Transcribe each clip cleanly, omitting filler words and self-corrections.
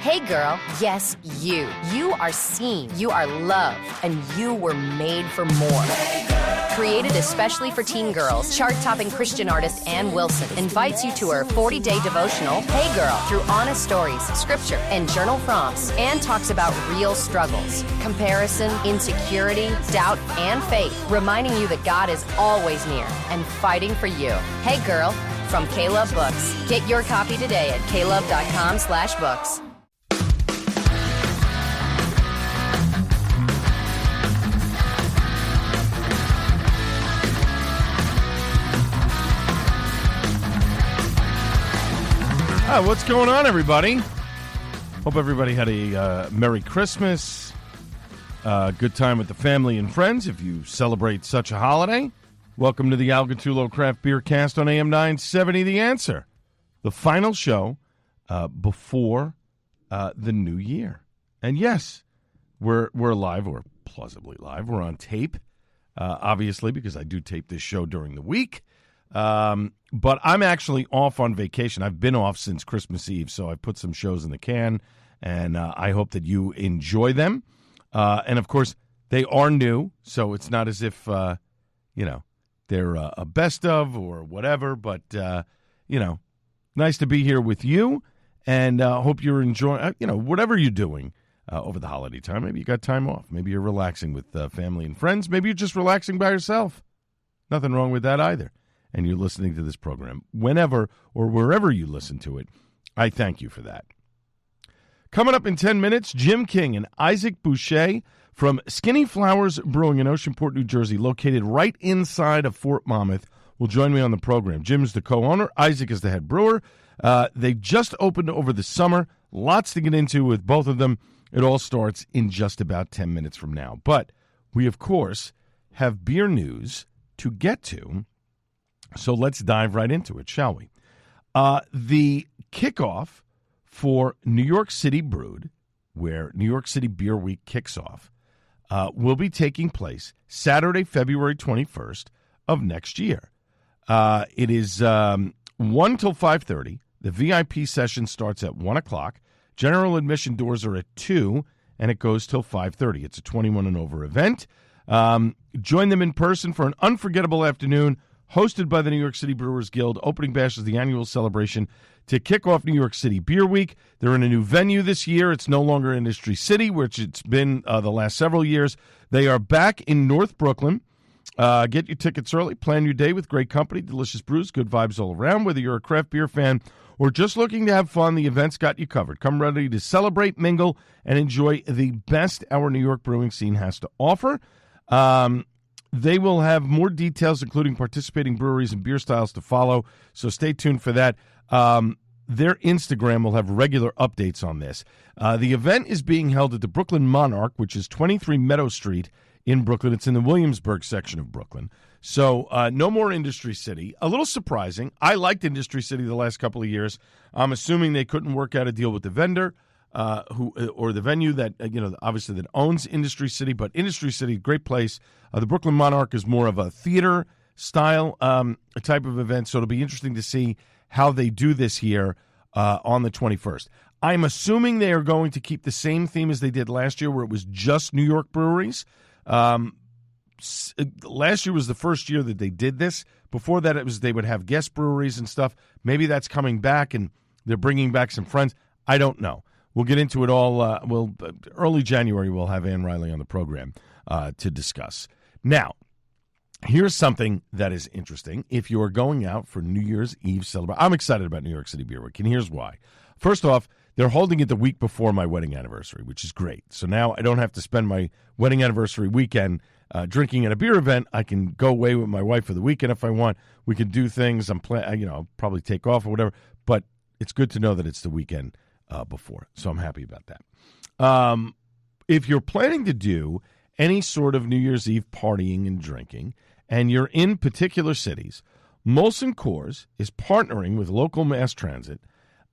Hey girl, yes, you. You are seen, you are loved, and you were made for more. Created especially for teen girls, chart-topping Christian artist Ann Wilson invites you to her 40-day devotional, Hey Girl, through honest stories, scripture, and journal prompts. Ann talks about real struggles, comparison, insecurity, doubt, and faith, reminding you that God is always near and fighting for you. Hey Girl, from K-Love Books. Get your copy today at klove.com/books. What's going on, everybody? Hope everybody had a Merry Christmas, good time with the family and friends if you celebrate such a holiday. Welcome to the Al Gattullo Craft Beer Cast on AM 970 The Answer, the final show before the new year. And yes, we're live, or plausibly live. We're on tape, obviously, because I do tape this show during the week. But I'm actually off on vacation. I've been off since Christmas Eve, so I put some shows in the can, and I hope that you enjoy them. And, of course, they are new, so it's not as if, they're a best of or whatever. But, nice to be here with you, and hope you're enjoying, whatever you're doing over the holiday time. Maybe you got time off. Maybe you're relaxing with family and friends. Maybe you're just relaxing by yourself. Nothing wrong with that either. And you're listening to this program, whenever or wherever you listen to it, I thank you for that. Coming up in 10 minutes, Jim King and Issac Boucher from Skinny Flowers Brewing in Oceanport, New Jersey, located right inside of Fort Monmouth, will join me on the program. Jim's the co-owner. Issac is the head brewer. They just opened over the summer. Lots to get into with both of them. It all starts in just about 10 minutes from now. But we, of course, have beer news to get to. So let's dive right into it, shall we? The kickoff for New York City Brewed, where New York City Beer Week kicks off, will be taking place Saturday, February 21st of next year. It is 1 till 5:30. The VIP session starts at 1 o'clock. General admission doors are at 2, and it goes till 5:30. It's a 21 and over event. Join them in person for an unforgettable afternoon hosted by the New York City Brewers Guild. Opening Bash is the annual celebration to kick off New York City Beer Week. They're in a new venue this year. It's no longer Industry City, which it's been the last several years. They are back in North Brooklyn. Get your tickets early. Plan your day with great company, delicious brews, good vibes all around. Whether you're a craft beer fan or just looking to have fun, the event's got you covered. Come ready to celebrate, mingle, and enjoy the best our New York brewing scene has to offer. They will have more details, including participating breweries and beer styles to follow, so stay tuned for that. Their Instagram will have regular updates on this. The event is being held at the Brooklyn Monarch, which is 23 Meadow Street in Brooklyn. It's in the Williamsburg section of Brooklyn. So no more Industry City. A little surprising. I liked Industry City the last couple of years. I'm assuming they couldn't work out a deal with the vendor. Or the venue that, obviously that owns Industry City, but Industry City, great place. The Brooklyn Monarch is more of a theater style type of event, so it'll be interesting to see how they do this here on the 21st. I'm assuming they are going to keep the same theme as they did last year, where it was just New York breweries. Last year was the first year that they did this. Before that, it was they would have guest breweries and stuff. Maybe that's coming back, and they're bringing back some friends. I don't know. We'll get into it all. Early January, we'll have Ann Riley on the program to discuss. Now, here's something that is interesting. If you are going out for New Year's Eve celebration, I'm excited about New York City Beer Week, and here's why. First off, they're holding it the week before my wedding anniversary, which is great. So now I don't have to spend my wedding anniversary weekend drinking at a beer event. I can go away with my wife for the weekend if I want. We can do things. I'll probably take off or whatever. But it's good to know that it's the weekend before. So I'm happy about that. If you're planning to do any sort of New Year's Eve partying and drinking, and you're in particular cities, Molson Coors is partnering with local mass transit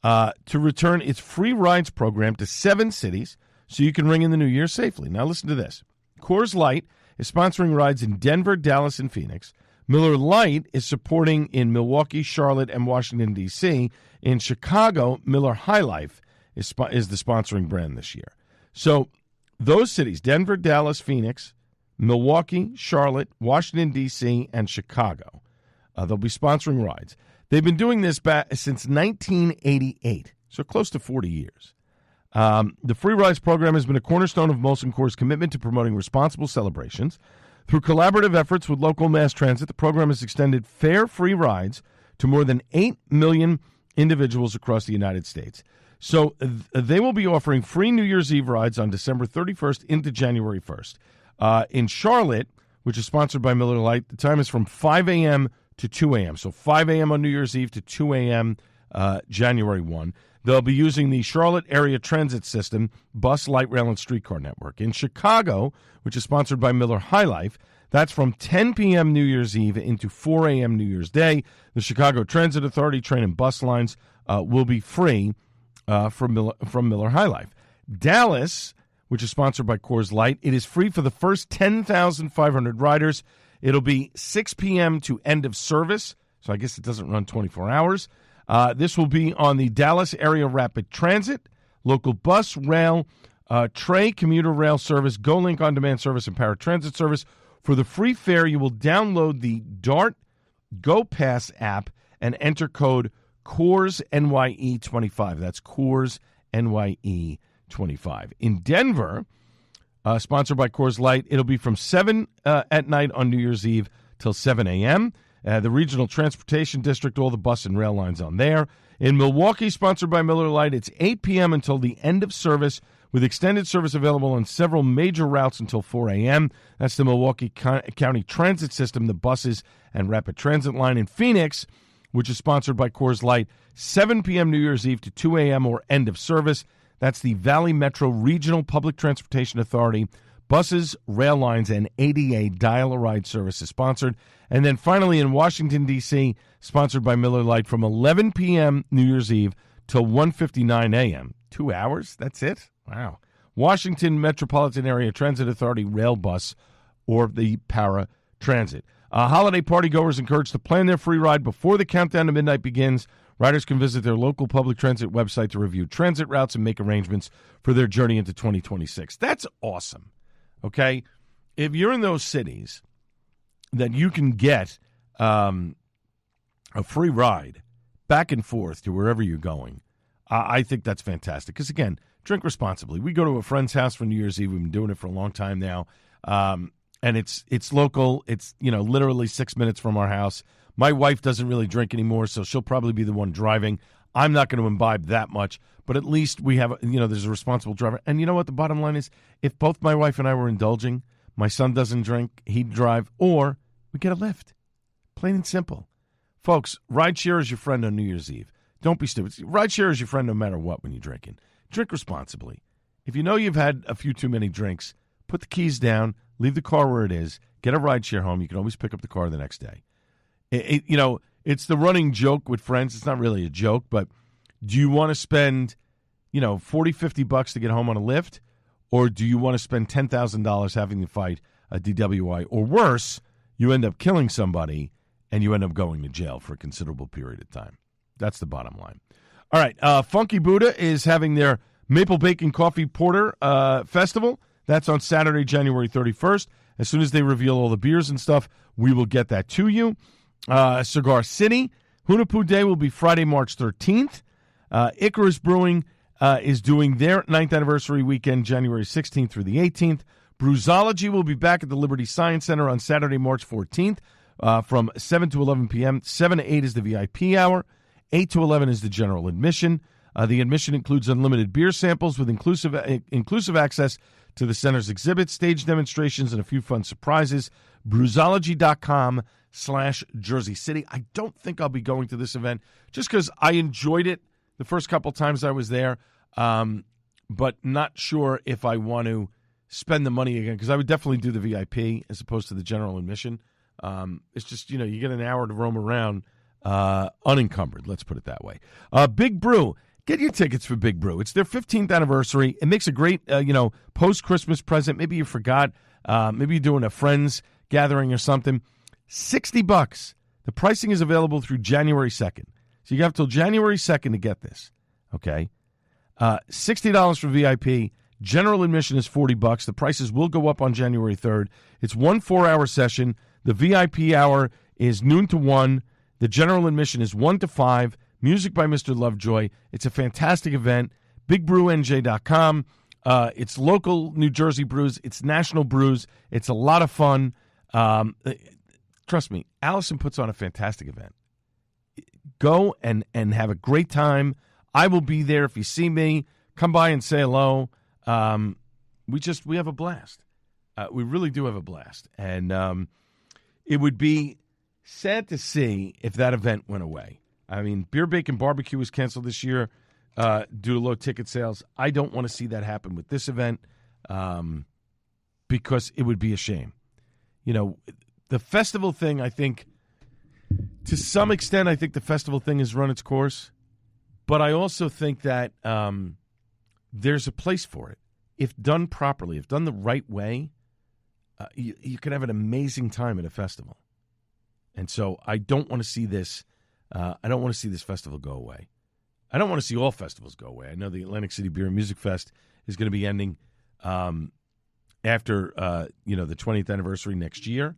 to return its free rides program to 7 cities so you can ring in the new year safely. Now listen to this. Coors Light is sponsoring rides in Denver, Dallas, and Phoenix. Miller Lite is supporting in Milwaukee, Charlotte, and Washington, D.C. In Chicago, Miller High Life is the sponsoring brand this year. So those cities, Denver, Dallas, Phoenix, Milwaukee, Charlotte, Washington, D.C., and Chicago, they'll be sponsoring rides. They've been doing this since 1988, so close to 40 years. The Free Rides program has been a cornerstone of Molson Coors' commitment to promoting responsible celebrations. Through collaborative efforts with local mass transit, the program has extended fare free rides to more than 8 million individuals across the United States. So they will be offering free New Year's Eve rides on December 31st into January 1st. In Charlotte, which is sponsored by Miller Lite, the time is from 5 a.m. to 2 a.m. So 5 a.m. on New Year's Eve to 2 a.m. January 1. They'll be using the Charlotte Area Transit System, bus, light rail, and streetcar network. In Chicago, which is sponsored by Miller High Life, that's from 10 p.m. New Year's Eve into 4 a.m. New Year's Day. The Chicago Transit Authority train and bus lines will be free from Miller High Life. Dallas, which is sponsored by Coors Light, it is free for the first 10,500 riders. It'll be 6 p.m. to end of service, so I guess it doesn't run 24 hours. This will be on the Dallas Area Rapid Transit, local bus, rail, Tray commuter rail service, GoLink on-demand service, and paratransit service. For the free fare, you will download the DART GoPass app and enter code CoorsNYE25. That's CoorsNYE25. In Denver, sponsored by Coors Light, it'll be from 7 at night on New Year's Eve till 7 a.m. The Regional Transportation District, all the bus and rail lines on there. In Milwaukee, sponsored by Miller Lite, it's 8 p.m. until the end of service, with extended service available on several major routes until 4 a.m. That's the Milwaukee County Transit System, the buses and rapid transit line. In Phoenix, which is sponsored by Coors Light, 7 p.m. New Year's Eve to 2 a.m. or end of service. That's the Valley Metro Regional Public Transportation Authority. Buses, rail lines, and ADA dial-a-ride service is sponsored. And then finally in Washington, D.C., sponsored by Miller Lite, from 11 p.m. New Year's Eve till 1:59 a.m. 2 hours? That's it? Wow. Washington Metropolitan Area Transit Authority rail bus or the para transit. Holiday party goers encouraged to plan their free ride before the countdown to midnight begins. Riders can visit their local public transit website to review transit routes and make arrangements for their journey into 2026. That's awesome. Okay? If you're in those cities that you can get a free ride back and forth to wherever you're going, I think that's fantastic. Because, again, drink responsibly. We go to a friend's house for New Year's Eve. We've been doing it for a long time now. And it's local. It's, literally 6 minutes from our house. My wife doesn't really drink anymore, so she'll probably be the one driving. I'm not going to imbibe that much, but at least we have, there's a responsible driver. And you know what the bottom line is? If both my wife and I were indulging, my son doesn't drink, he'd drive, or we get a lift. Plain and simple. Folks, rideshare is your friend on New Year's Eve. Don't be stupid. Rideshare is your friend no matter what when you're drinking. Drink responsibly. If you know you've had a few too many drinks, put the keys down, leave the car where it is, get a rideshare home. You can always pick up the car the next day. It's the running joke with friends. It's not really a joke, but do you want to spend, $40, $50 to get home on a Lyft? Or do you want to spend $10,000 having to fight a DWI? Or worse, you end up killing somebody and you end up going to jail for a considerable period of time. That's the bottom line. All right, Funky Buddha is having their Maple Bacon Coffee Porter Festival. That's on Saturday, January 31st. As soon as they reveal all the beers and stuff, we will get that to you. Cigar City, Hunapoo Day will be Friday, March 13th. Icarus Brewing is doing their 9th anniversary weekend, January 16th through the 18th. Brewsology will be back at the Liberty Science Center on Saturday, March 14th from 7 to 11 p.m. 7 to 8 is the VIP hour. 8 to 11 is the general admission. The admission includes unlimited beer samples with inclusive access to the center's exhibits, stage demonstrations, and a few fun surprises. Brewsology.com/Jersey City. I don't think I'll be going to this event just because I enjoyed it the first couple times I was there, but not sure if I want to spend the money again because I would definitely do the VIP as opposed to the general admission. It's just, you get an hour to roam around unencumbered, let's put it that way. Big Brew. Get your tickets for Big Brew. It's their 15th anniversary. It makes a great, post-Christmas present. Maybe you forgot. Maybe you're doing a friends gathering or something. $60. The pricing is available through January 2nd. So you have till January 2nd to get this, okay? $60 for VIP. General admission is $40. The prices will go up on January 3rd. It's 1 4-hour session. The VIP hour is noon to 1. The general admission is 1 to 5. Music by Mr. Lovejoy. It's a fantastic event. BigBrewNJ.com. It's local New Jersey brews. It's national brews. It's a lot of fun. Trust me, Allison puts on a fantastic event. Go and have a great time. I will be there. If you see me, come by and say hello. We have a blast. We really do have a blast. And it would be sad to see if that event went away. I mean, Beer Bacon Barbecue was canceled this year due to low ticket sales. I don't want to see that happen with this event because it would be a shame. You know, the festival thing, I think, to some extent, I think the festival thing has run its course. But I also think that there's a place for it. If done properly, if done the right way, you can have an amazing time at a festival. And so I don't want to see this. I don't want to see this festival go away. I don't want to see all festivals go away. I know the Atlantic City Beer and Music Fest is going to be ending after the 20th anniversary next year.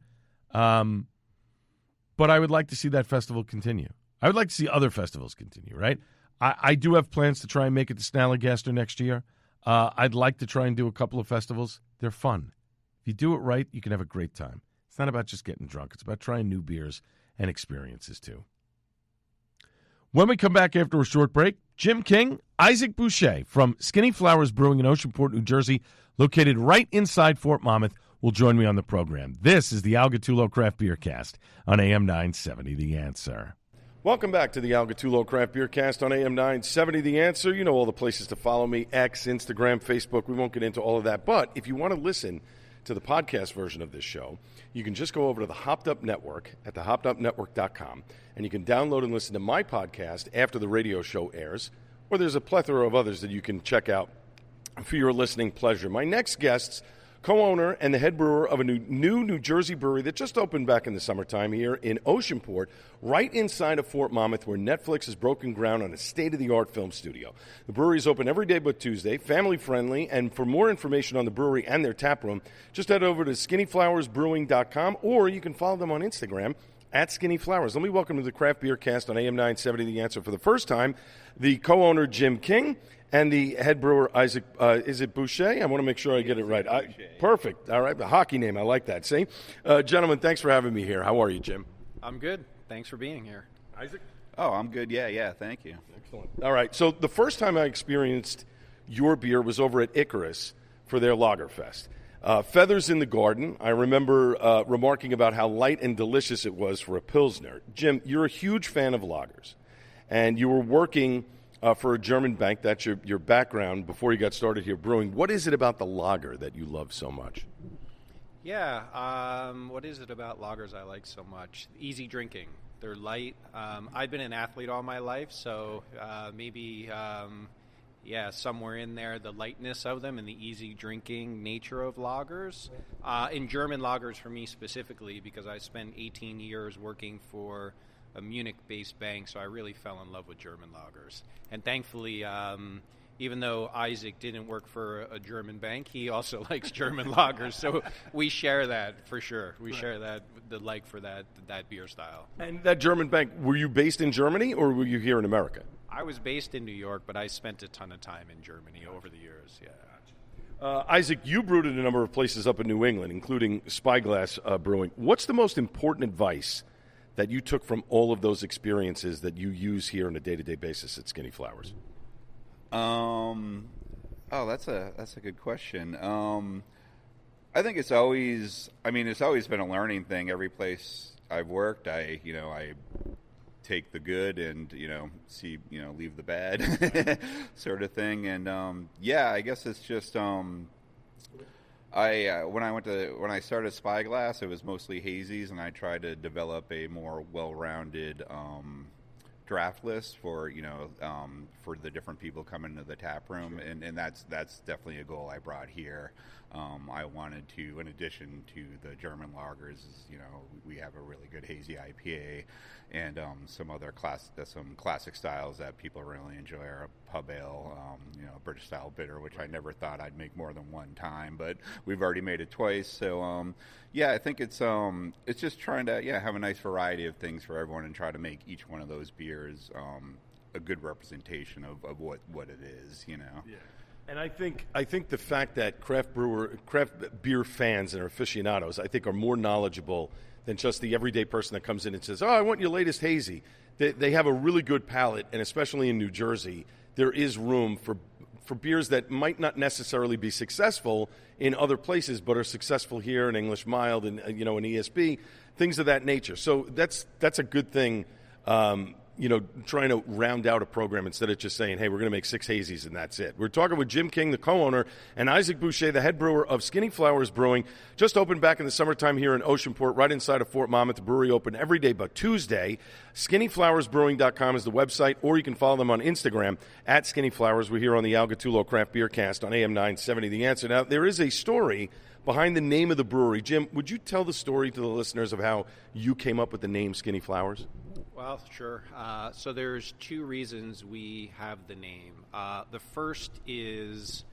But I would like to see that festival continue. I would like to see other festivals continue, right? I do have plans to try and make it to Snallygaster next year. I'd like to try and do a couple of festivals. They're fun. If you do it right, you can have a great time. It's not about just getting drunk. It's about trying new beers and experiences, too. When we come back after a short break, Jim King, Issac Boucher from Skinny Flowers Brewing in Oceanport, New Jersey, located right inside Fort Monmouth, will join me on the program. This is the Al Gattullo Craft Beer Cast on AM 970, The Answer. Welcome back to the Al Gattullo Craft Beer Cast on AM 970, The Answer. You know all the places to follow me, X, Instagram, Facebook. We won't get into all of that. But if you want to listen to the podcast version of this show, you can just go over to the Hopped Up Network at thehoppedupnetwork.com, and you can download and listen to my podcast after the radio show airs, or there's a plethora of others that you can check out for your listening pleasure. My next guests, co-owner and the head brewer of a new New Jersey brewery that just opened back in the summertime here in Oceanport, right inside of Fort Monmouth, where Netflix has broken ground on a state-of-the-art film studio. The brewery is open every day but Tuesday, family-friendly, and for more information on the brewery and their tap room, just head over to skinnyflowersbrewing.com, or you can follow them on Instagram at Skinny Flowers. Let me welcome to the Craft Beer Cast on AM 970, The Answer, for the first time, the co-owner, Jim King, and the head brewer, Issac, is it Boucher? I want to make sure I get it right. Perfect. All right. The hockey name. I like that. See? Gentlemen, thanks for having me here. How are you, Jim? I'm good. Thanks for being here. Issac? Oh, I'm good. Yeah. Thank you. Excellent. All right. So the first time I experienced your beer was over at Icarus for their Lagerfest. Feathers in the Garden. I remember remarking about how light and delicious it was for a Pilsner. Jim, you're a huge fan of lagers, and you were working for a German bank. That's your background before you got started here brewing. What is it about the lager that you love so much? Yeah, what is it about lagers I like so much? Easy drinking. They're light. I've been an athlete all my life, so maybe somewhere in there, the lightness of them and the easy drinking nature of lagers. In German lagers, for me specifically, because I spent 18 years working for a Munich-based bank, so I really fell in love with German lagers. And thankfully, even though Issac didn't work for a German bank, he also likes German lagers, so we share that for sure. We share that, the like for that beer style. And that German bank, were you based in Germany or were you here in America? I was based in New York, but I spent a ton of time in Germany over the years, yeah. Issac, you brewed at a number of places up in New England, including Spyglass Brewing. What's the most important advice that you took from all of those experiences that you use here on a day-to-day basis at Skinny Flowers? That's a good question. I think it's always been a learning thing. Every place I've worked, I take the good and leave the bad sort of thing. And I guess it's just when I started Spyglass, it was mostly hazies, and I tried to develop a more well-rounded draft list for the different people coming to the tap room, and that's definitely a goal I brought here. I wanted to, in addition to the German lagers, we have a really good hazy IPA and some other some classic styles that people really enjoy. Our pub ale, British style bitter, which I never thought I'd make more than one time, but we've already made it twice. So I think it's just trying to have a nice variety of things for everyone and try to make each one of those beers a good representation of what it is, Yeah. And I think the fact that craft beer fans and aficionados, I think, are more knowledgeable than just the everyday person that comes in and says, "Oh, I want your latest hazy." They have a really good palate, and especially in New Jersey, there is room for beers that might not necessarily be successful in other places, but are successful here in English Mild and in ESB, things of that nature. So that's a good thing. Trying to round out a program instead of just saying, hey, we're going to make 6 hazies and that's it. We're talking with Jim King, the co-owner, and Issac Boucher, the head brewer of Skinny Flowers Brewing. Just opened back in the summertime here in Oceanport, right inside of Fort Monmouth. The brewery open every day but Tuesday. SkinnyFlowersBrewing.com is the website, or you can follow them on Instagram at SkinnyFlowers. We're here on the Al Gattullo Craft Beer Cast on AM 970 The Answer. Now, there is a story behind the name of the brewery. Jim, would you tell the story to the listeners of how you came up with the name Skinny Flowers? Well, sure. So there's 2 reasons we have the name. The first is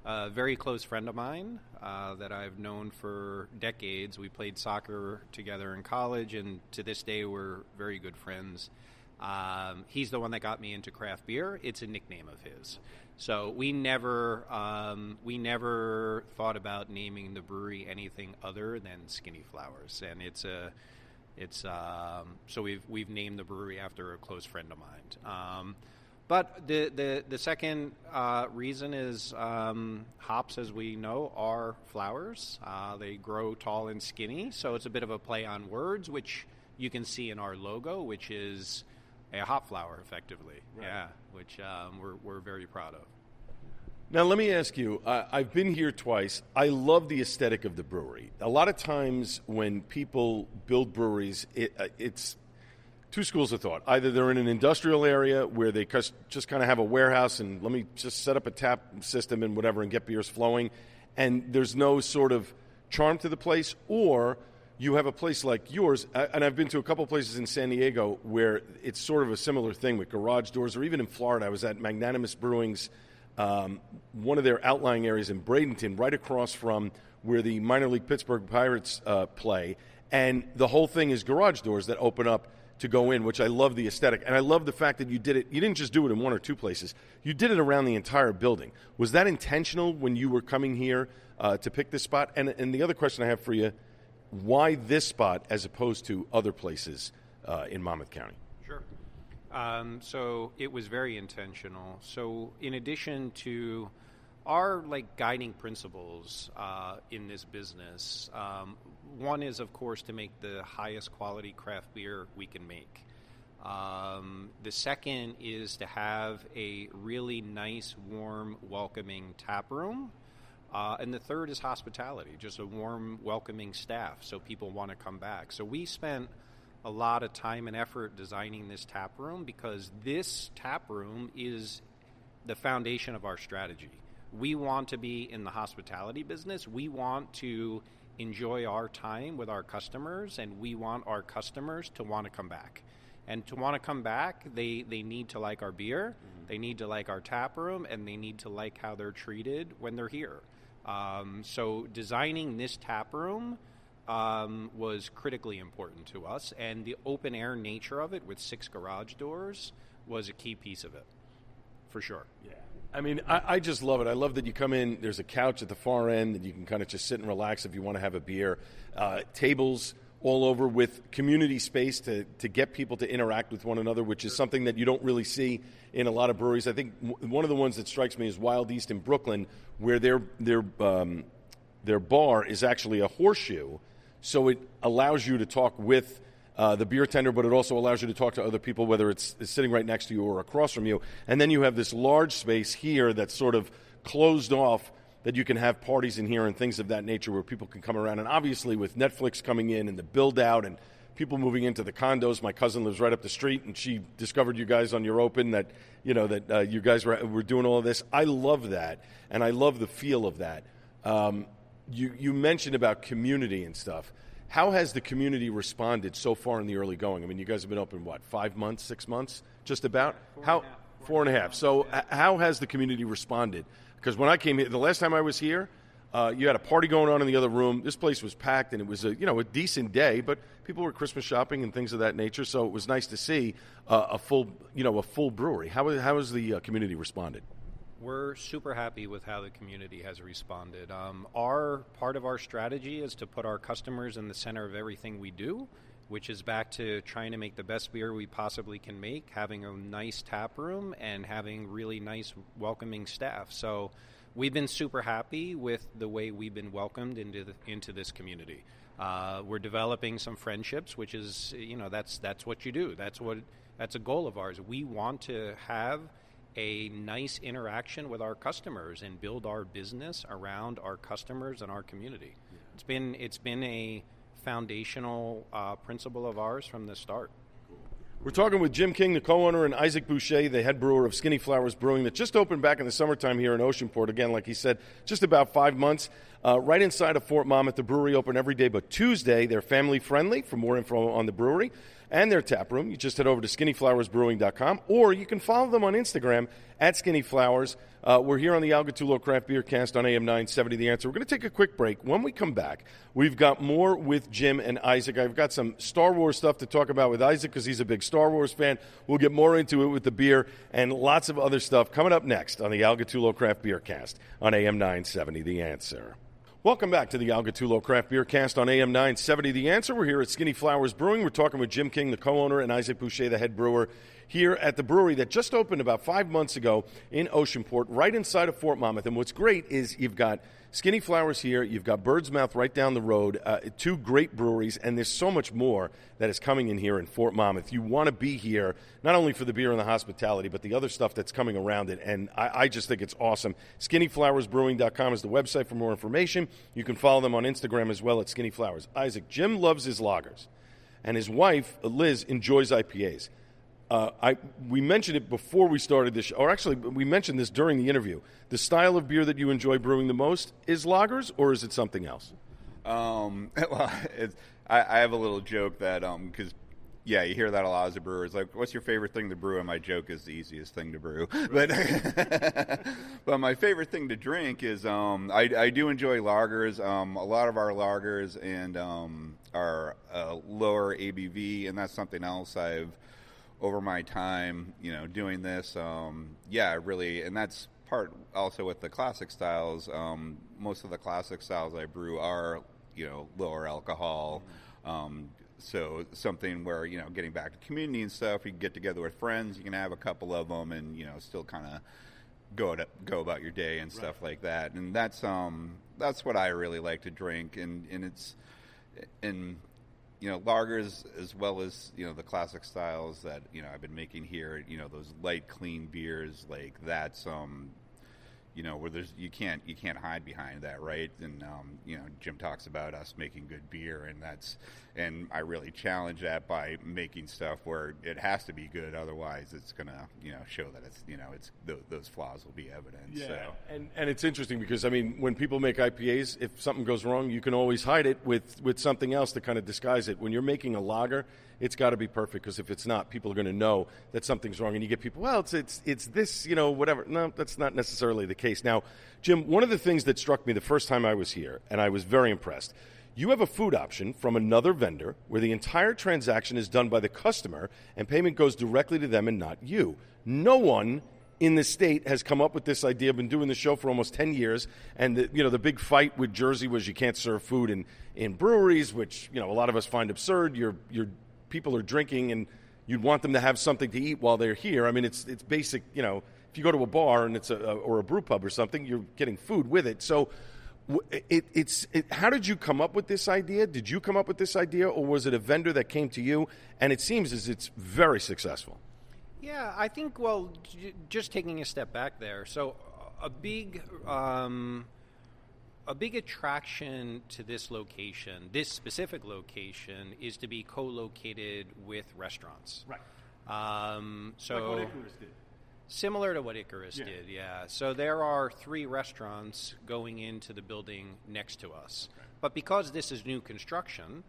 a very close friend of mine that I've known for decades. We played soccer together in college, and to this day we're very good friends. He's the one that got me into craft beer. It's a nickname of his. So we never thought about naming the brewery anything other than Skinny Flowers, and so we've named the brewery after a close friend of mine. But the second reason is hops, as we know, are flowers. They grow tall and skinny, so it's a bit of a play on words, which you can see in our logo, which is a hop flower, effectively. Right. Yeah, which we're very proud of. Now, let me ask you, I've been here twice. I love the aesthetic of the brewery. A lot of times when people build breweries, it's 2 schools of thought. Either they're in an industrial area where they just kind of have a warehouse and let me just set up a tap system and whatever and get beers flowing, and there's no sort of charm to the place, or you have a place like yours, and I've been to a couple places in San Diego where it's sort of a similar thing with garage doors, or even in Florida. I was at Magnanimous Brewing's one of their outlying areas in Bradenton, right across from where the minor league Pittsburgh Pirates play, and the whole thing is garage doors that open up to go in, which I love the aesthetic. And I love the fact that you did it. You didn't just do it in 1 or 2 places. You did it around the entire building. Was that intentional when you were coming here to pick this spot? And the other question I have for you, why this spot as opposed to other places in Monmouth County? Sure. So it was very intentional. So in addition to our guiding principles in this business, one is, of course, to make the highest quality craft beer we can make. The second is to have a really nice, warm, welcoming tap room. And the third is hospitality, just a warm, welcoming staff so people want to come back. So we spent a lot of time and effort designing this tap room because this tap room is the foundation of our strategy. We want to be in the hospitality business. We want to enjoy our time with our customers, and we want our customers to want to come back. And to want to come back, they need to like our beer, they need to like our tap room, and they need to like how they're treated when they're here. So designing this tap room was critically important to us, and the open air nature of it with 6 garage doors was a key piece of it, for sure. Yeah. I mean, I just love it. I love that you come in, there's a couch at the far end, and you can kind of just sit and relax if you want to have a beer. Tables all over with community space to get people to interact with one another, which is something that you don't really see in a lot of breweries. I think one of the ones that strikes me is Wild East in Brooklyn, where their bar is actually a horseshoe, so it allows you to talk with the beer tender, but it also allows you to talk to other people, whether it's sitting right next to you or across from you. And then you have this large space here that's sort of closed off that you can have parties in here and things of that nature where people can come around. And obviously with Netflix coming in and the build-out and people moving into the condos, my cousin lives right up the street, and she discovered you guys on your open that you guys were doing all of this. I love that, and I love the feel of that. You mentioned about community and stuff. How has the community responded so far in the early going? I mean, you guys have been open, 5 months, 6 months, just about? 4.5. So how has the community responded? Because when I came here, the last time I was here, you had a party going on in the other room. This place was packed, and it was a decent day, but people were Christmas shopping and things of that nature. So it was nice to see a full brewery. How has the community responded? We're super happy with how the community has responded. Our part of our strategy is to put our customers in the center of everything we do, which is back to trying to make the best beer we possibly can make, having a nice tap room, and having really nice, welcoming staff. So we've been super happy with the way we've been welcomed into this community. We're developing some friendships, which is, that's what you do. That's a goal of ours. We want to have a nice interaction with our customers and build our business around our customers and our community. It's been a foundational principle of ours from the start. We're talking with Jim King, the co-owner, and Issac Boucher, the head brewer of Skinny Flowers Brewing, that just opened back in the summertime here in Oceanport. Again, like he said, just about 5 months. Right inside of Fort Monmouth. The brewery open every day but Tuesday. They're family-friendly. For more info on the brewery and their tap room, you just head over to skinnyflowersbrewing.com, or you can follow them on Instagram at Skinny Flowers. We're here on the Algatulo Craft Beer Cast on AM 970 The Answer. We're going to take a quick break. When we come back, we've got more with Jim and Issac. I've got some Star Wars stuff to talk about with Issac because he's a big Star Wars fan. We'll get more into it with the beer and lots of other stuff coming up next on the Algatulo Craft Beer Cast on AM 970 The Answer. Welcome back to the Algatulo Craft Beer Cast on AM 970 The Answer. We're here at Skinny Flowers Brewing. We're talking with Jim King, the co-owner, and Issac Boucher, the head brewer, here at the brewery that just opened about 5 months ago in Oceanport, right inside of Fort Monmouth. And what's great is you've got Skinny Flowers here, you've got Bird's Mouth right down the road, two great breweries, and there's so much more that is coming in here in Fort Monmouth. You want to be here, not only for the beer and the hospitality, but the other stuff that's coming around it, and I just think it's awesome. SkinnyFlowersBrewing.com is the website for more information. You can follow them on Instagram as well at Skinny Flowers. Issac, Jim loves his lagers, and his wife, Liz, enjoys IPAs. We mentioned it before we started this show, or actually, we mentioned this during the interview. The style of beer that you enjoy brewing the most is lagers, or is it something else? Well, I have a little joke that, because, you hear that a lot as a brewer. It's like, what's your favorite thing to brew? And my joke is the easiest thing to brew. But but my favorite thing to drink is, I do enjoy lagers. A lot of our lagers and are lower ABV, and that's something else I've, over my time, doing this, really, and that's part also with the classic styles. Most of the classic styles I brew are, lower alcohol. So something where, getting back to community and stuff, you can get together with friends, you can have a couple of them and, still kind of go about your day and stuff like that. And that's what I really like to drink. And it's, lagers as well as, the classic styles that, I've been making here, those light, clean beers, like that's, where you can't hide behind that, right? And, Jim talks about us making good beer, and I really challenge that by making stuff where it has to be good. Otherwise it's going to, show that it's, those flaws will be evident. Yeah. So. And it's interesting because, when people make IPAs, if something goes wrong, you can always hide it with something else to kind of disguise it. When you're making a lager, it's got to be perfect, because if it's not, people are going to know that something's wrong. And you get people, well, it's this, whatever. No, that's not necessarily the case. Now, Jim, one of the things that struck me the first time I was here, and I was very impressed, you have a food option from another vendor where the entire transaction is done by the customer and payment goes directly to them and not you. No one in the state has come up with this idea. I've been doing the show for almost 10 years, and the big fight with Jersey was you can't serve food in breweries, which a lot of us find absurd. Your people are drinking, and you'd want them to have something to eat while they're here. It's basic. If you go to a bar and or a brew pub or something, you're getting food with it. So, how did you come up with this idea? Did you come up with this idea, or was it a vendor that came to you? And it seems as it's very successful. Yeah, I think, just taking a step back there. So a big attraction to this location, this specific location, is to be co-located with restaurants. Right. So like what Icarus did. Similar to what Icarus did, yeah. So there are 3 restaurants going into the building next to us. Okay. But because this is new construction,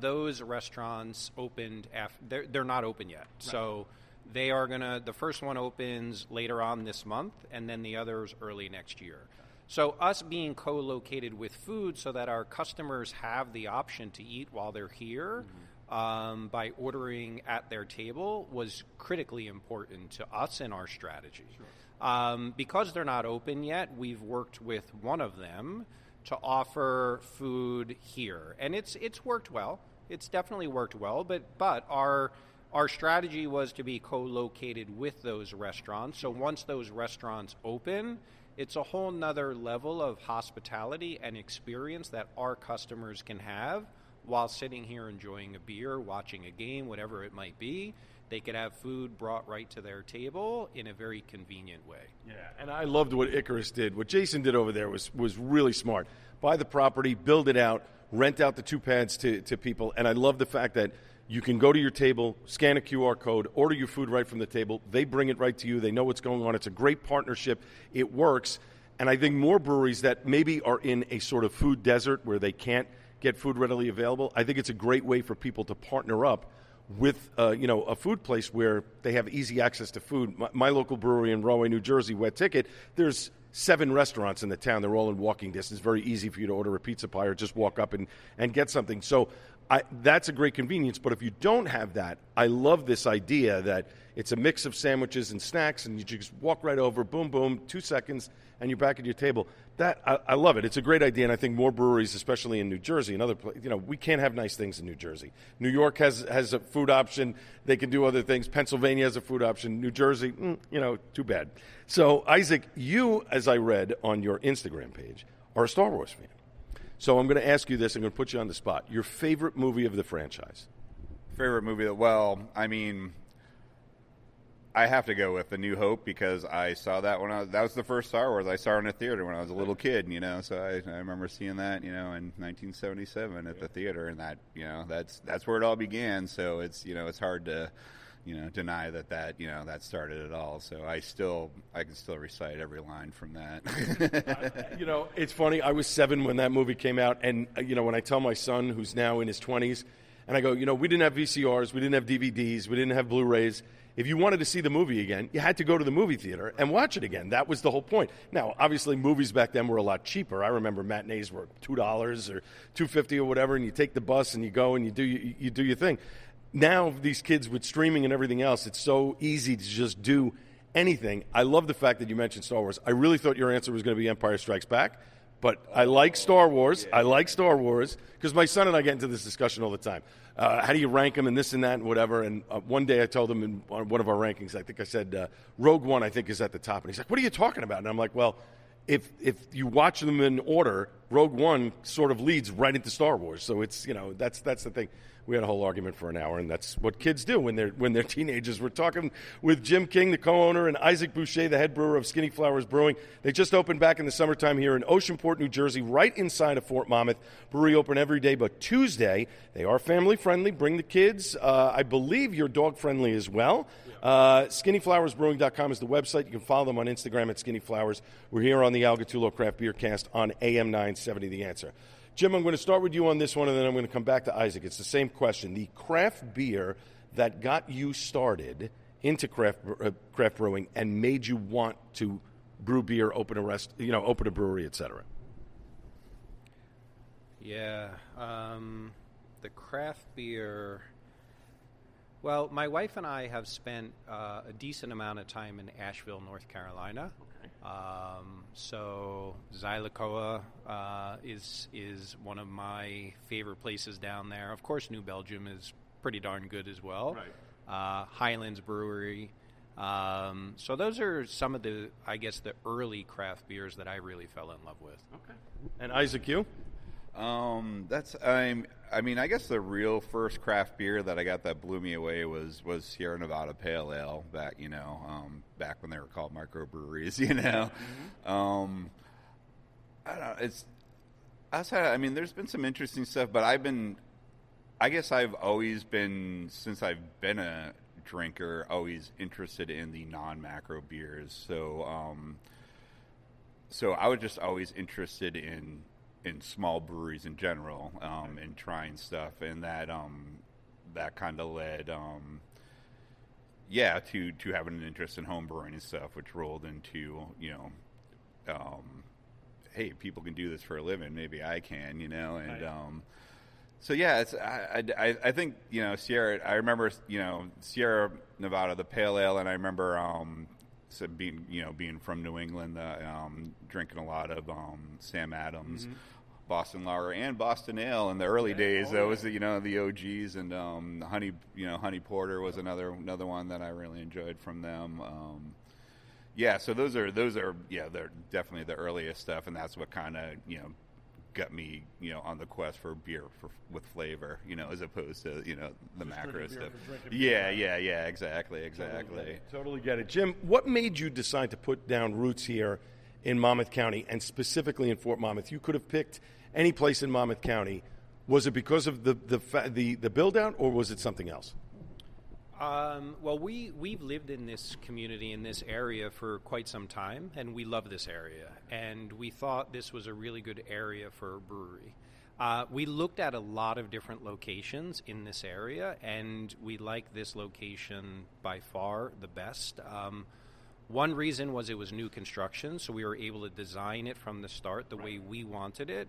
those restaurants opened after. They're not open yet. Right. So The first one opens later on this month, and then the others early next year. So us being co-located with food so that our customers have the option to eat while they're here by ordering at their table was critically important to us in our strategy. Sure. Because they're not open yet, we've worked with one of them to offer food here. And it's worked well. It's definitely worked well, but our strategy was to be co-located with those restaurants. So once those restaurants open, it's a whole nother level of hospitality and experience that our customers can have while sitting here enjoying a beer, watching a game, whatever it might be. They could have food brought right to their table in a very convenient way. Yeah, and I loved what Icarus did. What Jason did over there was really smart. Buy the property, build it out, rent out the 2 pads to people, and I love the fact that you can go to your table, scan a QR code, order your food right from the table. They bring it right to you. They know what's going on. It's a great partnership. It works. And I think more breweries that maybe are in a sort of food desert where they can't get food readily available, I think it's a great way for people to partner up with a food place where they have easy access to food. My local brewery in Rahway, New Jersey, Wet Ticket, there's 7 restaurants in the town. They're all in walking distance. Very easy for you to order a pizza pie or just walk up and get something. So that's a great convenience. But if you don't have that, I love this idea that it's a mix of sandwiches and snacks, and you just walk right over, boom, boom, 2 seconds, and you're back at your table. I love it. It's a great idea, and I think more breweries, especially in New Jersey and other places, we can't have nice things in New Jersey. New York has a food option. They can do other things. Pennsylvania has a food option. New Jersey, too bad. So, Isaac, you, as I read on your Instagram page, are a Star Wars fan. So I'm going to ask you this. I'm going to put you on the spot. Your favorite movie of the franchise? Favorite movie? Well, I mean, I have to go with A New Hope because I saw that that was the first Star Wars I saw in a theater when I was a little kid, So I remember seeing that, in 1977 at the theater, and that's where it all began. So it's hard to deny that started it all. So I can still recite every line from that. It's funny. I was 7 when that movie came out, and when I tell my son, who's now in his 20s, and I go, we didn't have VCRs, we didn't have DVDs, we didn't have Blu-rays. If you wanted to see the movie again, you had to go to the movie theater and watch it again. That was the whole point. Now, obviously, movies back then were a lot cheaper. I remember matinees were $2 or $2.50 or whatever, and you take the bus and you go and you do your thing. Now, these kids with streaming and everything else, it's so easy to just do anything. I love the fact that you mentioned Star Wars. I really thought your answer was going to be Empire Strikes Back, but I like Star Wars. I like Star Wars because my son and I get into this discussion all the time. How do you rank them and this and that and whatever? And one day I told him in one of our rankings, I think I said, Rogue One, I think, is at the top. And he's like, what are you talking about? And I'm like, well, if you watch them in order, Rogue One sort of leads right into Star Wars. So it's, that's the thing. We had a whole argument for an hour, and that's what kids do when they're teenagers. We're talking with Jim King, the co-owner, and Isaac Boucher, the head brewer of Skinny Flowers Brewing. They just opened back in the summertime here in Oceanport, New Jersey, right inside of Fort Monmouth. Brewery open every day but Tuesday. They are family-friendly. Bring the kids. I believe you're dog-friendly as well. SkinnyFlowersBrewing.com is the website. You can follow them on Instagram at Skinny Flowers. We're here on the Algatullo Craft Beer Cast on AM 970 The Answer. Jim, I'm going to start with you on this one, and then I'm going to come back to Isaac. It's the same question. The craft beer that got you started into craft brewing and made you want to brew beer, open a brewery, etc. Yeah, the craft beer. Well, my wife and I have spent a decent amount of time in Asheville, North Carolina. So Zylicoa is one of my favorite places down there. Of course, New Belgium is pretty darn good as well. Right. Highlands Brewery. So those are some of the early craft beers that I really fell in love with. Okay. And Isaac, you? I guess the real first craft beer that I got that blew me away was Sierra Nevada Pale Ale back when they were called microbreweries, Mm-hmm. I don't know, it's outside. There's been some interesting stuff, but I've always been, since I've been a drinker, always interested in the non-macro beers. So I was just always interested in small breweries in general, and trying stuff, and that kind of led, to having an interest in home brewing and stuff, which rolled into, hey, people can do this for a living. Maybe I can, and Right. so yeah, it's I think Sierra. I remember Sierra Nevada, the pale ale, and I remember so being from New England, drinking a lot of Sam Adams. Mm-hmm. Boston Lager and Boston Ale in the early days. That was the OGs, and Honey Porter was another one that I really enjoyed from them. So those are they're definitely the earliest stuff, and that's what kind of got me on the quest for beer with flavor, as opposed to the macro stuff. Yeah, exactly. Totally get it. Jim, what made you decide to put down roots here in Monmouth County, and specifically in Fort Monmouth? You could have picked any place in Monmouth County. Was it because of the build out, or was it something else? Well, we've lived in this community, in this area, for quite some time, and we love this area. And we thought this was a really good area for a brewery. We looked at a lot of different locations in this area, and we like this location by far the best. One reason was it was new construction, so we were able to design it from the start the way we wanted it.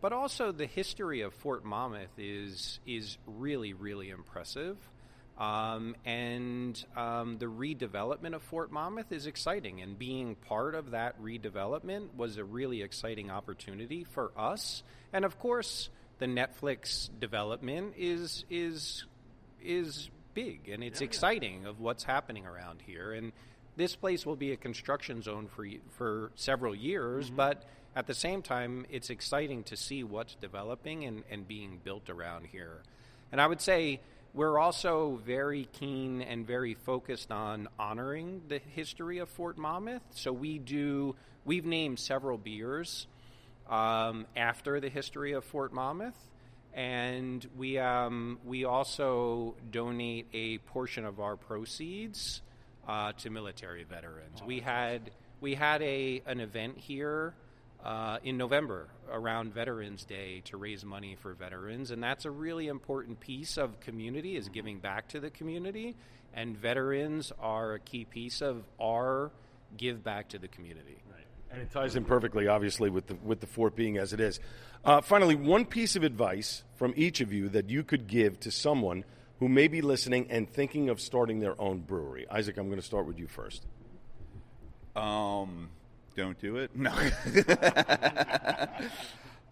But also the history of Fort Monmouth is really, really impressive. The redevelopment of Fort Monmouth is exciting, and being part of that redevelopment was a really exciting opportunity for us. And of course, the Netflix development is big, and it's exciting of what's happening around here. And this place will be a construction zone for several years, but at the same time, it's exciting to see what's developing and being built around here. And I would say we're also very keen and very focused on honoring the history of Fort Monmouth. So we've named several beers after the history of Fort Monmouth. And we also donate a portion of our proceeds to military veterans. We had an event here in November around Veterans Day to raise money for veterans, and that's a really important piece of community, is giving back to the community, and veterans are a key piece of our give back to the community. Right. And it ties in perfectly, obviously, with the fort being as it is. Finally, one piece of advice from each of you that you could give to someone who may be listening and thinking of starting their own brewery. Isaac, I'm going to start with you first. Don't do it. No.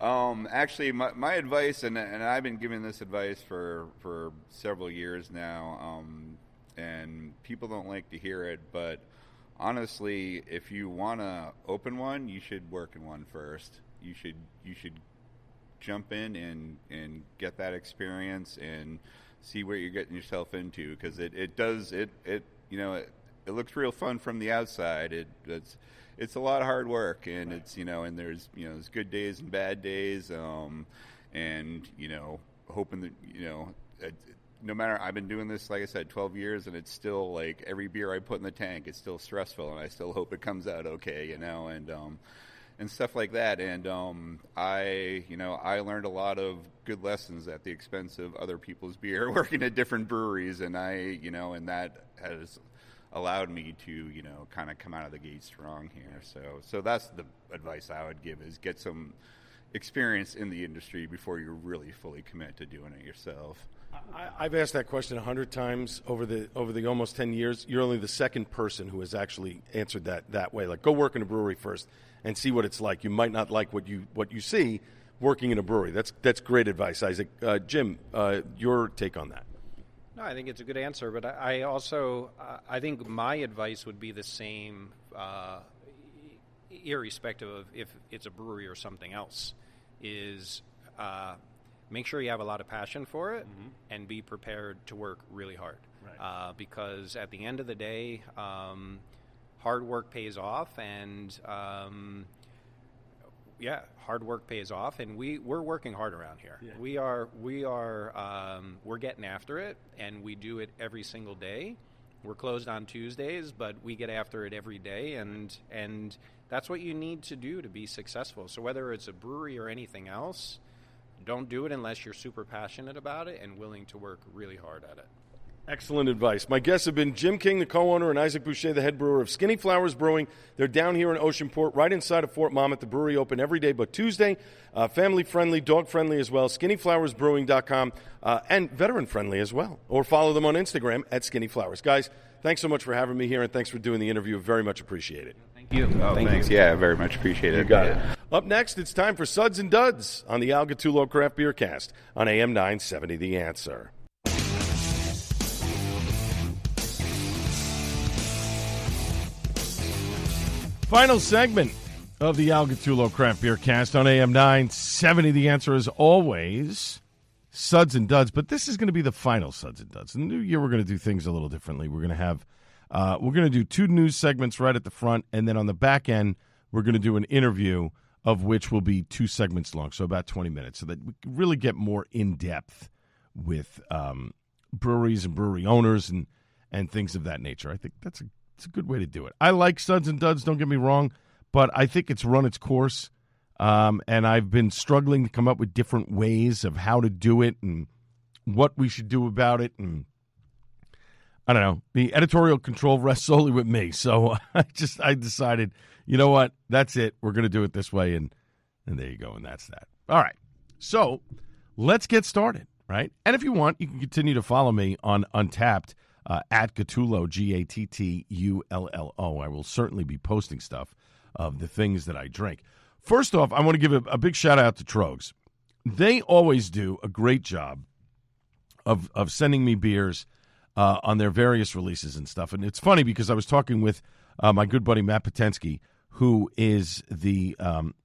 Actually, my advice, and I've been giving this advice for several years now, and people don't like to hear it, but honestly, if you want to open one, you should work in one first. You should jump in and get that experience and see what you're getting yourself into, because it looks real fun from the outside. It's a lot of hard work, and right. It's and there's good days and bad days, and hoping that no matter, I've been doing this, like I said, 12 years, and it's still like every beer I put in the tank, it's still stressful, and I still hope it comes out okay, and stuff like that. And I learned a lot of good lessons at the expense of other people's beer, working at different breweries, and and that has allowed me to kind of come out of the gate strong here. So that's the advice I would give, is get some experience in the industry before you really fully commit to doing it yourself. I've asked that question 100 times over the almost 10 years. You're only the second person who has actually answered that way. Like, go work in a brewery first and see what it's like. You might not like what you see working in a brewery. That's great advice, Isaac. Jim, your take on that? No, I think it's a good answer, but I also I think my advice would be the same, irrespective of if it's a brewery or something else, is make sure you have a lot of passion for it, and be prepared to work really hard. Right. Because at the end of the day, hard work pays off, and hard work pays off, and we're working hard around here. Yeah. We're getting after it, and we do it every single day. We're closed on Tuesdays, but we get after it every day, and that's what you need to do to be successful. So whether it's a brewery or anything else, don't do it unless you're super passionate about it and willing to work really hard at it. Excellent advice. My guests have been Jim King, the co-owner, and Isaac Boucher, the head brewer of Skinny Flowers Brewing. They're down here in Oceanport, right inside of Fort Monmouth. The brewery open every day but Tuesday. Family-friendly, dog-friendly as well. SkinnyFlowersBrewing.com, and veteran-friendly as well. Or follow them on Instagram at Skinny Flowers. Guys, thanks so much for having me here, and thanks for doing the interview. Very much appreciate it. Thank you. Thanks. You. Yeah, very much appreciated. You got it. Up next, it's time for Suds and Duds on the Al Gattullo Craft Beer Cast on AM 970 The Answer. Final segment of the Al Gattullo Craft Beer Cast on AM 970. The Answer is always Suds and Duds, but this is going to be the final Suds and Duds. In the new year, we're going to do things a little differently. We're going to do 2 news segments right at the front, and then on the back end, we're going to do an interview of which will be 2 segments long, so about 20 minutes, so that we can really get more in-depth with breweries and brewery owners and things of that nature. I think it's a good way to do it. I like Suds and Duds, don't get me wrong, but I think it's run its course, and I've been struggling to come up with different ways of how to do it and what we should do about it, and I don't know. The editorial control rests solely with me, so I decided, you know what, that's it. We're going to do it this way, and there you go, and that's that. All right, so let's get started, right? And if you want, you can continue to follow me on Untappd, at Gattullo, Gattullo. I will certainly be posting stuff of the things that I drink. First off, I want to give a big shout-out to Trogs. They always do a great job of sending me beers on their various releases and stuff. And it's funny because I was talking with my good buddy Matt Potensky, who is the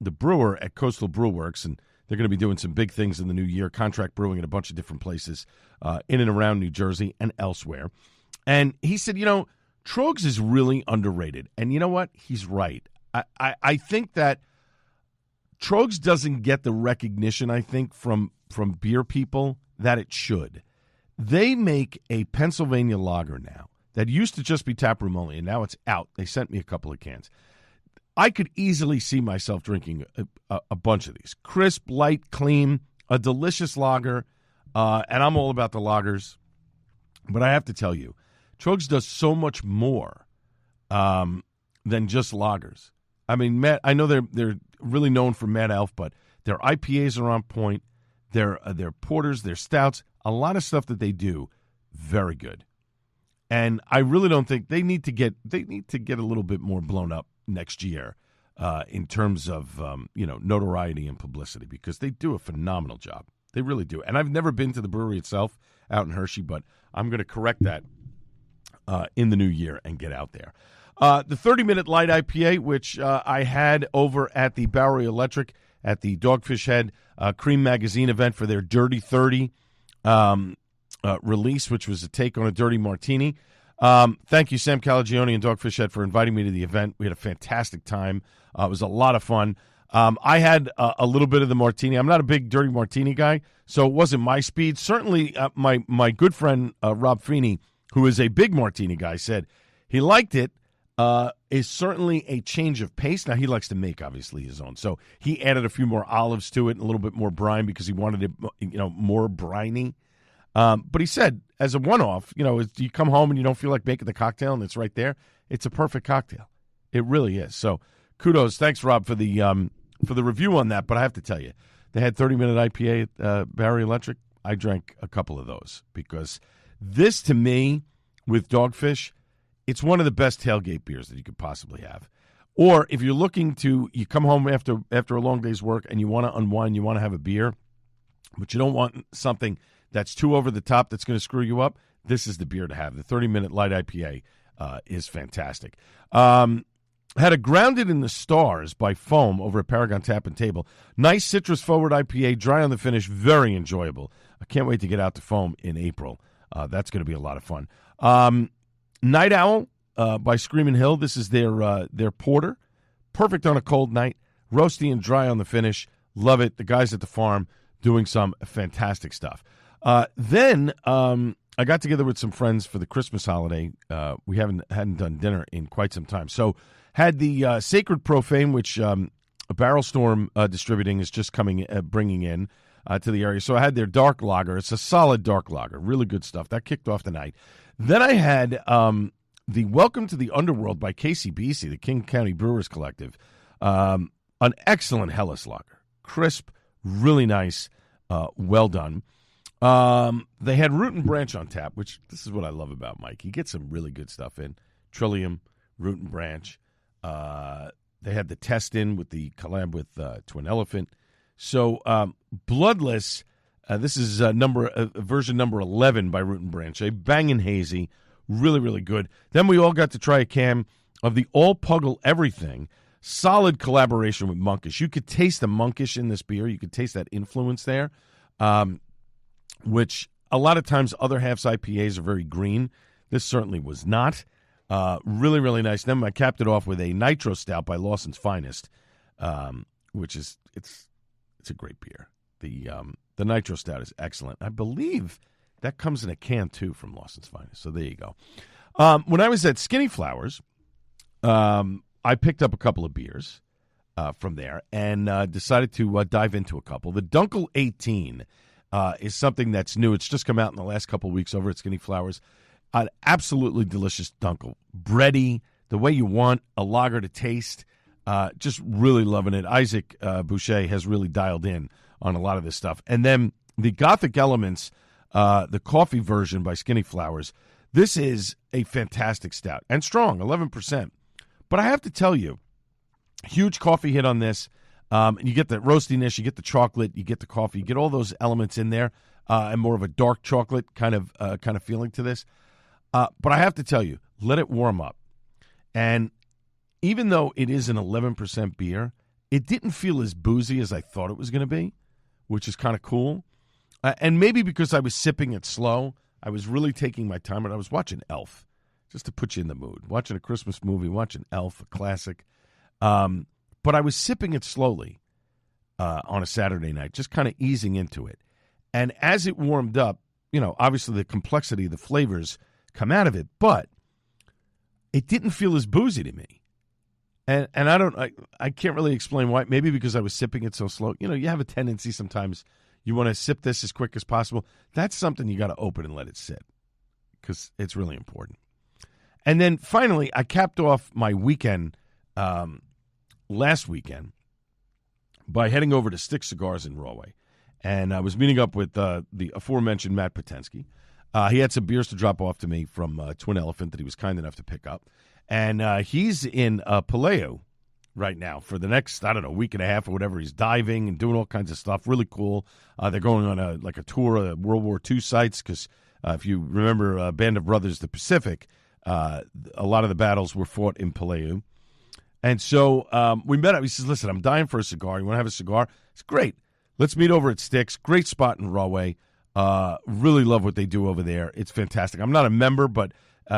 brewer at Coastal Brew Works, and they're going to be doing some big things in the new year, contract brewing in a bunch of different places in and around New Jersey and elsewhere. And he said, Trogs is really underrated. And you know what? He's right. I think that Trogs doesn't get the recognition, I think, from beer people that it should. They make a Pennsylvania lager now that used to just be taproom only, and now it's out. They sent me a couple of cans. I could easily see myself drinking a bunch of these. Crisp, light, clean, a delicious lager, and I'm all about the lagers. But I have to tell you, Trogs does so much more than just lagers. I mean, Matt, I know they're really known for Mad Elf, but their IPAs are on point. Their porters, their stouts, a lot of stuff that they do, very good. And I really don't think they need to get a little bit more blown up next year in terms of notoriety and publicity, because they do a phenomenal job. They really do. And I've never been to the brewery itself out in Hershey, but I'm going to correct that in the new year and get out there. The 30-minute light IPA, which I had over at the Bowery Electric at the Dogfish Head Cream Magazine event for their Dirty 30 release, which was a take on a dirty martini. Thank you, Sam Calagione and Dogfish Head, for inviting me to the event. We had a fantastic time. It was a lot of fun. I had a little bit of the martini. I'm not a big dirty martini guy, so it wasn't my speed. Certainly, my good friend Rob Feeney, who is a big martini guy, said he liked it. Is certainly a change of pace. Now, he likes to make, obviously, his own. So he added a few more olives to it and a little bit more brine because he wanted it, more briny. But he said, as a one-off, you come home and you don't feel like making the cocktail and it's right there, it's a perfect cocktail. It really is. So kudos. Thanks, Rob, for the review on that. But I have to tell you, they had 30-minute IPA at Bowery Electric. I drank a couple of those because this, to me, with Dogfish, it's one of the best tailgate beers that you could possibly have. Or if you're looking you come home after a long day's work and you want to unwind, you want to have a beer, but you don't want something that's too over the top that's going to screw you up, this is the beer to have. The 30-minute light IPA is fantastic. Had a Grounded in the Stars by Foam over at Paragon Tap and Table. Nice citrus-forward IPA, dry on the finish, very enjoyable. I can't wait to get out to Foam in April. That's going to be a lot of fun. Night Owl by Screamin' Hill. This is their porter. Perfect on a cold night. Roasty and dry on the finish. Love it. The guys at the farm doing some fantastic stuff. Then I got together with some friends for the Christmas holiday. We hadn't done dinner in quite some time. So had the Sacred Profane, which Barrel Storm Distributing is just bringing in to the area. So I had their dark lager. It's a solid dark lager. Really good stuff. That kicked off the night. Then I had the Welcome to the Underworld by KCBC, the King County Brewers Collective. An excellent Helles lager. Crisp, really nice, well done. They had Root and Branch on tap, which this is what I love about Mike. He gets some really good stuff in. Trillium, Root and Branch. They had the test in with the collab with Twin Elephant. So Bloodless, this is version number 11 by Root and Branch. A banging hazy, really, really good. Then we all got to try a can of the All Puggle Everything. Solid collaboration with Monkish. You could taste the Monkish in this beer. You could taste that influence there, which a lot of times other halves IPAs are very green. This certainly was not. Really, really nice. Then I capped it off with a Nitro Stout by Lawson's Finest, which is it's a great beer. The Nitro Stout is excellent. I believe that comes in a can too from Lawson's Finest. So there you go. When I was at Skinny Flowers, I picked up a couple of beers from there and decided to dive into a couple. The Dunkel 18 is something that's new. It's just come out in the last couple of weeks over at Skinny Flowers. An absolutely delicious Dunkel. Bready, the way you want a lager to taste. Just really loving it. Issac Boucher has really dialed in on a lot of this stuff. And then the Gothic Elements, the coffee version by Skinny Flowers. This is a fantastic stout and strong, 11%. But I have to tell you, huge coffee hit on this. And you get the roastiness, you get the chocolate, you get the coffee, you get all those elements in there, and more of a dark chocolate kind of feeling to this. But I have to tell you, let it warm up. And even though it is an 11% beer, it didn't feel as boozy as I thought it was going to be, which is kind of cool. And maybe because I was sipping it slow, I was really taking my time, and I was watching Elf, just to put you in the mood. Watching a Christmas movie, watching Elf, a classic. But I was sipping it slowly on a Saturday night, just kind of easing into it. And as it warmed up, obviously the complexity of the flavors come out of it, but it didn't feel as boozy to me. And I can't really explain why. Maybe because I was sipping it so slow. You have a tendency sometimes you want to sip this as quick as possible. That's something you got to open and let it sit because it's really important. And then finally, I capped off my weekend last weekend by heading over to Stick Cigars in Rahway. And I was meeting up with the aforementioned Matt Potensky. He had some beers to drop off to me from Twin Elephant that he was kind enough to pick up. And he's in Palaeo right now for the next, week and a half or whatever. He's diving and doing all kinds of stuff. Really cool. They're going on a tour of World War II sites because if you remember Band of Brothers, the Pacific, a lot of the battles were fought in Palaeo. And so we met up. He says, listen, I'm dying for a cigar. You want to have a cigar? It's great. Let's meet over at Sticks. Great spot in Rahway. Really love what they do over there. It's fantastic. I'm not a member, but,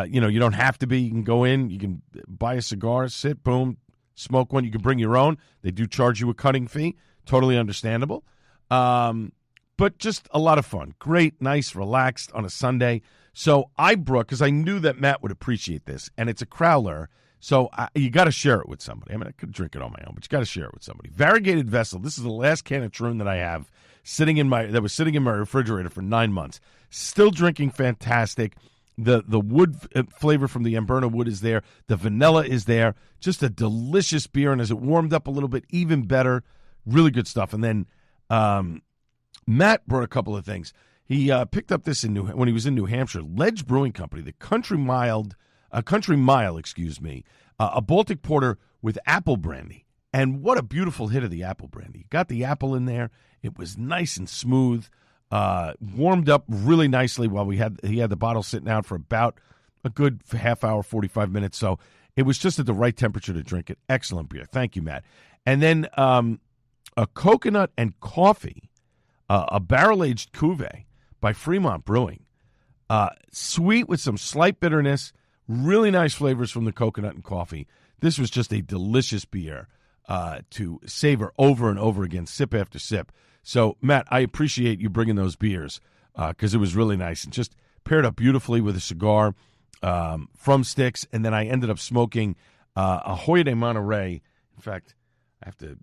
you don't have to be. You can go in. You can buy a cigar, sit, boom, smoke one. You can bring your own. They do charge you a cutting fee. Totally understandable. But just a lot of fun. Great, nice, relaxed on a Sunday. So I brought, because I knew that Matt would appreciate this, and it's a crowler, so you got to share it with somebody. I mean, I could drink it on my own, but you got to share it with somebody. Variegated Vessel. This is the last can of Troon that I have that was sitting in my refrigerator for 9 months. Still drinking fantastic. The wood flavor from the Amberna wood is there. The vanilla is there. Just a delicious beer, and as it warmed up a little bit, even better. Really good stuff. And then Matt brought a couple of things. He picked up this when he was in New Hampshire. Ledge Brewing Company, the Country Mile, a Baltic Porter with apple brandy. And what a beautiful hit of the apple brandy. Got the apple in there. It was nice and smooth. Warmed up really nicely while he had the bottle sitting out for about a good half hour, 45 minutes. So it was just at the right temperature to drink it. Excellent beer. Thank you, Matt. And then a coconut and coffee, a barrel-aged cuvee by Fremont Brewing. Sweet with some slight bitterness, really nice flavors from the coconut and coffee. This was just a delicious beer to savor over and over again, sip after sip. So, Matt, I appreciate you bringing those beers because it was really nice and just paired up beautifully with a cigar from Sticks. And then I ended up smoking a Hoya de Monterey. In fact, I have to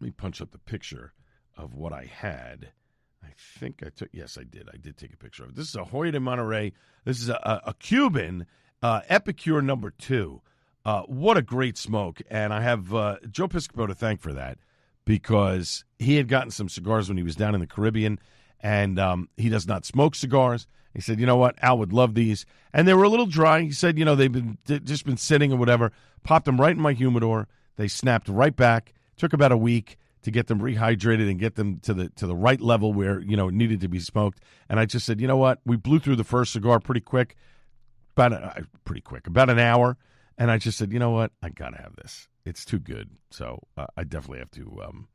Let me punch up the picture of what I had. I think I took, yes, I did. I did take a picture of it. This is a Hoya de Monterey. This is a Cuban Epicure number 2. What a great smoke. And I have Joe Piscopo to thank for that, because he had gotten some cigars when he was down in the Caribbean, and he does not smoke cigars. He said, you know what, Al would love these. And they were a little dry. He said, they've just been sitting or whatever. Popped them right in my humidor. They snapped right back. Took about a week to get them rehydrated and get them to the right level where, it needed to be smoked. And I just said, you know what, we blew through the first cigar pretty quick, about an hour. And I just said, you know what, I got to have this. It's too good. So I definitely have to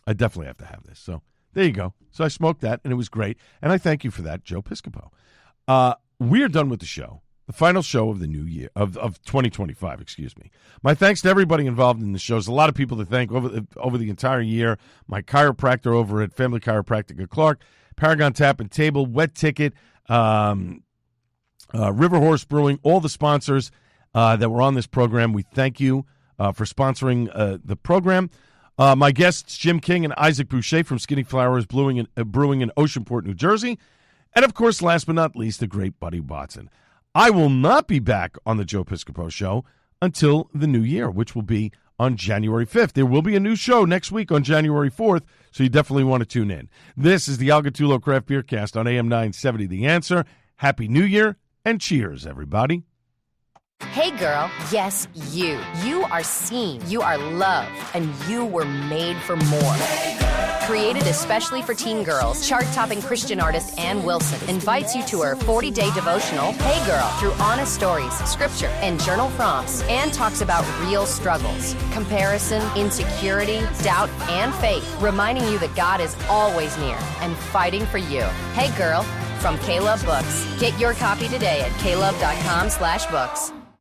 have this. So there you go. So I smoked that, and it was great. And I thank you for that, Joe Piscopo. We are done with the show. The final show of the new year, of 2025, excuse me. My thanks to everybody involved in the show. There's a lot of people to thank over the entire year. My chiropractor over at Family Chiropractic at Clark, Paragon Tap and Table, Wet Ticket, River Horse Brewing, all the sponsors that were on this program. We thank you for sponsoring the program. My guests, Jim King and Issac Boucher from Skinny Flowers Brewing in Oceanport, New Jersey. And, of course, last but not least, the great Buddy Watson. I will not be back on the Joe Piscopo Show until the new year, which will be on January 5th. There will be a new show next week on January 4th, so you definitely want to tune in. This is the Al Gattullo Craft Beer Cast on AM 970 The Answer. Happy New Year, and cheers, everybody. Hey girl, yes, you. You are seen, you are loved, and you were made for more. Created especially for teen girls, chart-topping Christian artist Ann Wilson invites you to her 40-day devotional, Hey Girl, through honest stories, scripture, and journal prompts. Ann talks about real struggles, comparison, insecurity, doubt, and faith, reminding you that God is always near and fighting for you. Hey Girl, from K-Love Books. Get your copy today at klove.com/books.